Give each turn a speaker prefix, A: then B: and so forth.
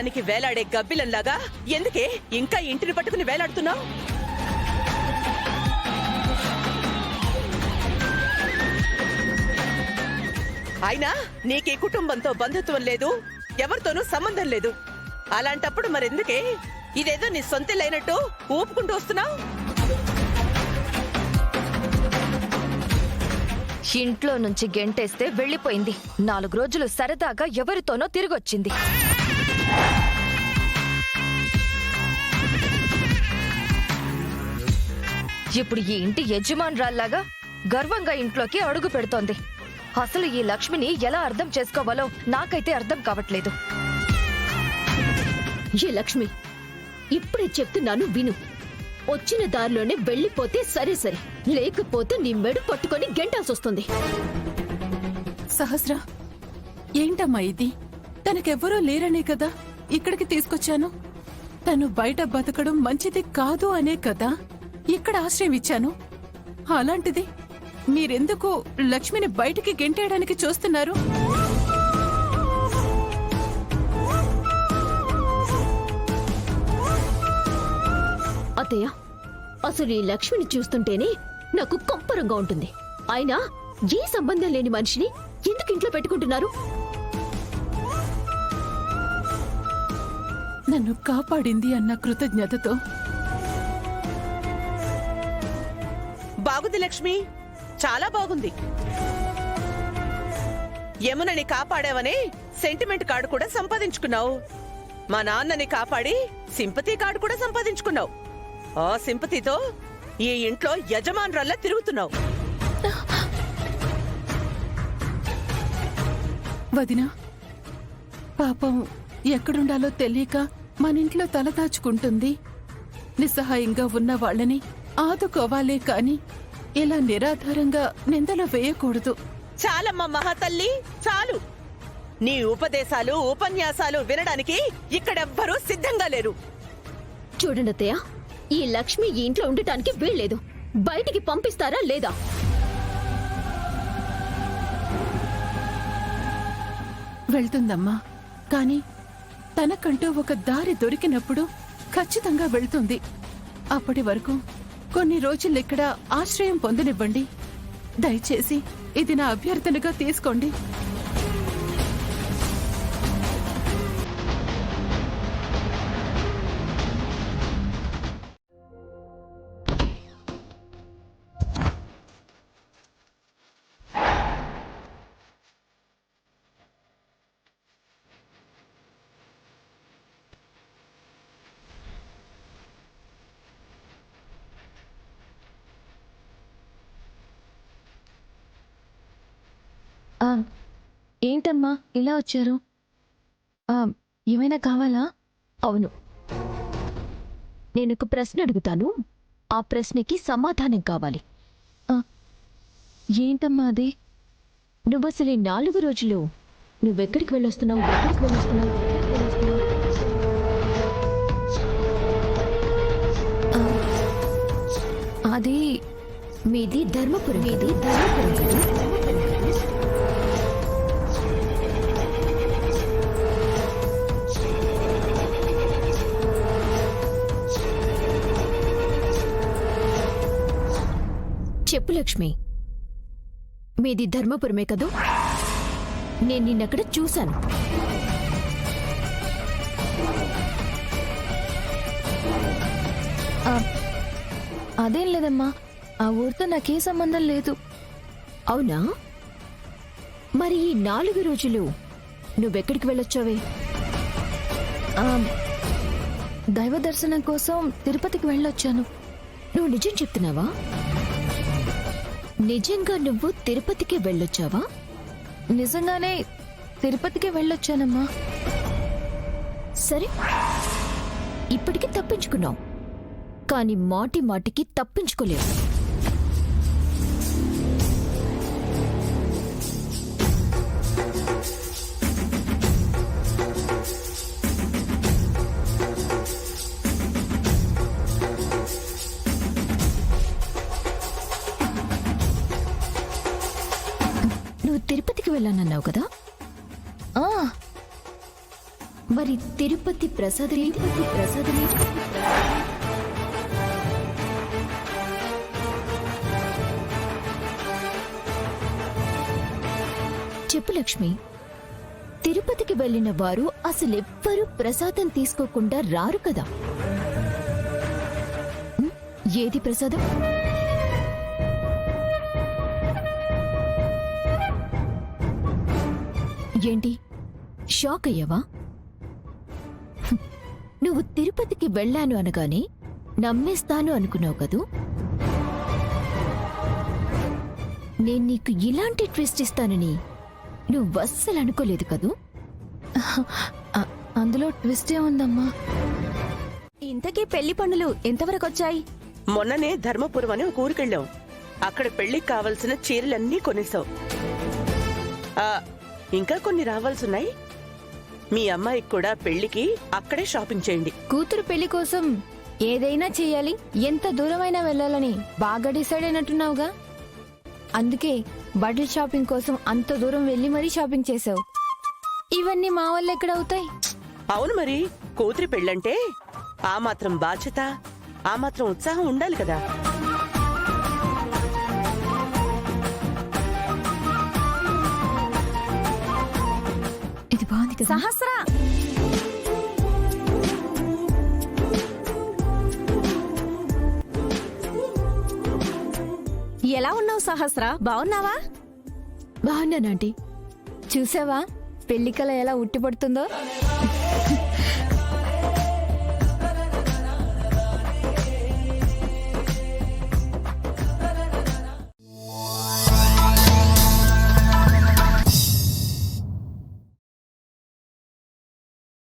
A: గెంటడానికి వేలాడే గబ్బిలంలాగా ఎందుకే ఇంకా ఇంటిని పట్టుకుని వేలాడుతున్నావు? అయినా నీకీ కుటుంబంతో బంధుత్వం లేదు, ఎవరితోనూ సంబంధం లేదు. అలాంటప్పుడు మరెందుకే ఇదేదో నీ సొంతలైనట్టు ఊపుకుంటూ వస్తున్నావు?
B: ఇంట్లో నుంచి గెంటేస్తే వెళ్లిపోయింది. 4 రోజులు సరదాగా ఎవరితోనో తిరిగొచ్చింది. ఇప్పుడు ఈ ఇంటి యజమానురాల్లాగా గర్వంగా ఇంట్లోకి అడుగు పెడుతోంది. అసలు ఈ లక్ష్మిని ఎలా అర్థం చేసుకోవాలో నాకైతే అర్థం కావట్లేదు.
C: ఏ లక్ష్మి, ఇప్పుడే చెప్తున్నాను విను. వచ్చిన దారిలోనే వెళ్ళిపోతే సరే సరే, లేకపోతే నీ మెడు పట్టుకొని గెంటాల్సొస్తుంది.
D: సహస్ర, ఏంటమ్మా ఇది? తనకెవ్వరూ లేరనే కదా ఇక్కడికి తీసుకొచ్చాను. తను బయట బతకడం మంచిది కాదు అనే కదా ఇక్కడ ఆశ్రయం ఇచ్చాను. అలాంటిది మీరెందుకు లక్ష్మిని బయటికి గెంటేయడానికి చూస్తున్నారు?
C: అత్తయ్య, అసలు ఈ లక్ష్మిని చూస్తుంటేనే నాకు కంపరంగా ఉంటుంది. అయినా ఏ సంబంధం లేని మనిషిని ఎందుకు ఇంట్లో పెట్టుకుంటున్నారు?
D: నన్ను కాపాడింది అన్న కృతజ్ఞతతో.
A: బాగుంది లక్ష్మి, చాలా బాగుంది. యమునని కాపాడావనే సెంటిమెంట్ కార్డు కూడా సంపాదించుకున్నావు. మా నాన్నని కాపాడి సింపతి కార్డు కూడా సంపాదించుకున్నావు. ఆ సింపతితో ఈ ఇంట్లో యజమానురాల్లా తిరుగుతున్నావు.
D: వదినా, పాపం ఎక్కడుండాలో తెలియక మనింట్లో తలదాచుకుంటుంది. నిస్సహాయంగా ఉన్న వాళ్ళని ఆదుకోవాలే కాని ఇలా నిరాధారంగా నిందలు వేయకూడదు.
A: చాలమ్మా మహాతల్లి, చాలు. నీ ఉపదేశాలు ఉపన్యాసాలు వినడానికి ఇక్కడెవ్వరూ సిద్ధంగా లేరు.
C: చూడండి అత్తయ్య, ఈ లక్ష్మి ఈ ఇంట్లో ఉండటానికి వీల్లేదు. బయటికి పంపిస్తారా లేదా?
D: వెళ్తుందమ్మా, కాని తనకంటూ ఒక దారి దొరికినప్పుడు ఖచ్చితంగా వెళ్తుంది. అప్పటి వరకు కొన్ని రోజులిక్కడ ఆశ్రయం పొందనివ్వండి. దయచేసి ఇది నా అభ్యర్థనగా తీసుకోండి.
B: ఏంటమ్మా ఇలా వచ్చారు? ఏమైనా కావాలా?
C: అవును, నేనొక ప్రశ్న అడుగుతాను, ఆ ప్రశ్నకి సమాధానం కావాలి.
B: ఏంటమ్మా అది?
C: నువ్వసలు ఈ 4 రోజులు నువ్వెక్కడికి వెళ్ళొస్తున్నావు?
B: అది
C: మీది ధర్మపురం. చెప్పు లక్ష్మి, మీది ధర్మపురమే కదూ? నేను నిన్నక్కడ చూశాను.
B: అదేం లేదమ్మా, ఆ ఊరితో నాకే సంబంధం లేదు.
C: అవునా? మరి ఈ 4 రోజులు నువ్వెక్కడికి వెళ్ళొచ్చావే?
B: దైవ దర్శనం కోసం తిరుపతికి వెళ్ళొచ్చాను.
C: నువ్వు నిజం చెప్తున్నావా? నిజంగా నువ్వు తిరుపతికి వెళ్ళొచ్చావా?
B: నిజంగానే తిరుపతికి వెళ్ళొచ్చానమ్మా.
C: సరే, ఇప్పటికి తప్పించుకున్నావు, కానీ మాటి మాటికి తప్పించుకోలేవు. నువ్వు తిరుపతికి వెళ్ళానన్నావు కదా? మరి తిరుపతి ప్రసాదమే ప్రసాదమే చెప్పు లక్ష్మి, తిరుపతికి వెళ్ళిన వారు అసలెవ్వరూ ప్రసాదం తీసుకోకుండా రారు కదా. ఏది ప్రసాదం? ఏంటి షాక్ అయ్యావా? నువ్వు తిరుపతికి వెళ్ళాను అనగానే నమ్మేస్తాను అనుకున్నావు కదూ. నేను నీకు ఇలాంటి ట్విస్ట్ ఇస్తానని నువ్వు అస్సలు అనుకోలేదు కదూ.
B: అందులో ట్విస్ట్ ఏముందమ్మా?
C: ఇంతకీ పెళ్లి పనులు ఎంతవరకు వచ్చాయి?
A: మొన్ననే ధర్మపురం అని ఒక ఊరికెళ్ళాం. అక్కడ పెళ్లికి కావలసిన చీరలన్నీ కొనేసాం. ఇంకా కొన్ని రావాల్సున్నాయి. మీ అమ్మాయికి కూడా పెళ్లికి అక్కడే షాపింగ్ చేయండి.
B: కూతురు పెళ్లి కోసం ఏదైనా చెయ్యాలి, ఎంత దూరమైనా వెళ్ళాలని బాగా డిసైడ్ అయినట్టున్నావుగా. అందుకే బట్టల షాపింగ్ కోసం అంత దూరం వెళ్ళి మరీ షాపింగ్ చేసావు. ఇవన్నీ మా వల్ల ఎక్కడవుతాయి?
A: అవును మరి, కూతురి పెళ్ళంటే ఆ మాత్రం బాధ్యత, ఆ మాత్రం ఉత్సాహం ఉండాలి కదా.
B: ఇది బాగుంది కదా.
C: సహస్ర, ఎలా ఉన్నావు సహస్ర? బాగున్నావా?
B: బాగున్నానంటీ. చూసావా పెళ్లి కళ ఎలా ఉట్టిపడుతుందో?